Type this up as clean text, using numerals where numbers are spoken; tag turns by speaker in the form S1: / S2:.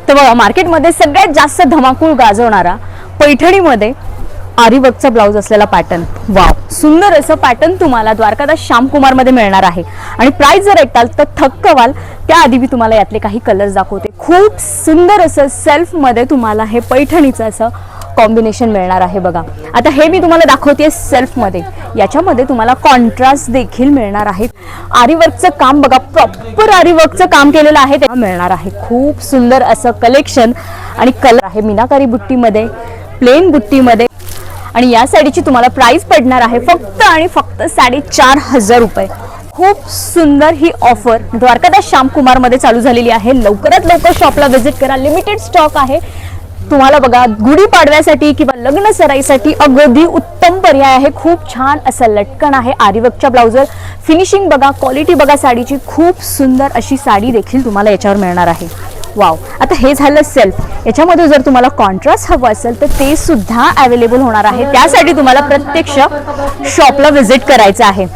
S1: तर बघा मार्केटमध्ये सगळ्यात जास्त धमाकूळ गाजवणारा पैठणीमध्ये आरीवर्कचा ब्लाउज असलेला पॅटर्न. वाव, सुंदर असं पॅटर्न तुम्हाला द्वारकादास श्यामकुमार मध्ये मिळणार आहे. आणि प्राइस जर ऐकाल तर थक्क व्हाल. त्याआधी मी तुम्हाला यातले काही कलर्स दाखवते. खूप सुंदर असं सेल्फ मध्ये तुम्हाला हे पैठणीचं असं कॉम्बिनेशन मिळणार आहे. बघा आता हे मी तुम्हाला दाखवते सेल्फ मध्ये. याच्यामध्ये तुम्हाला कॉन्ट्रास्ट देखील मिळणार आहे. आरीवर्कचं काम बघा, प्रॉपर आरीवर्कचं काम केलेलं आहे ते मिळणार आहे. खूप सुंदर असं कलेक्शन आणि कलर आहे मीनाकारी बुट्टीमध्ये, प्लेन बुट्टीमध्ये. आणि या साडीची तुम्हाला प्राइस पडणार आहे फक्त आणि फक्त 4,500 रुपये. खूप सुंदर ही ऑफर द्वारकादास श्यामकुमार मध्ये चालू झालेली आहे. लवकरात लवकर शॉपला व्हिजिट करा. लिमिटेड स्टॉक आहे. तुम्हाला बघा गुढीपाडव्यासाठी किंवा लग्न सराईसाठी अगदी उत्तम पर्याय आहे. खूप छान असं लटकन आहे आरीवर्कच्या ब्लाउजवर. फिनिशिंग बघा, क्वालिटी बघा साडीची. खूप सुंदर अशी साडी देखील तुम्हाला याच्यावर मिळणार आहे. वाव, आता हे झालं सेल्फ. याच्यामध्ये जर तुम्हाला कॉन्ट्रास्ट हवं असेल तर ते सुद्धा अवेलेबल होणार आहे. त्यासाठी तुम्हाला प्रत्यक्ष शॉपला व्हिजिट करायचं आहे.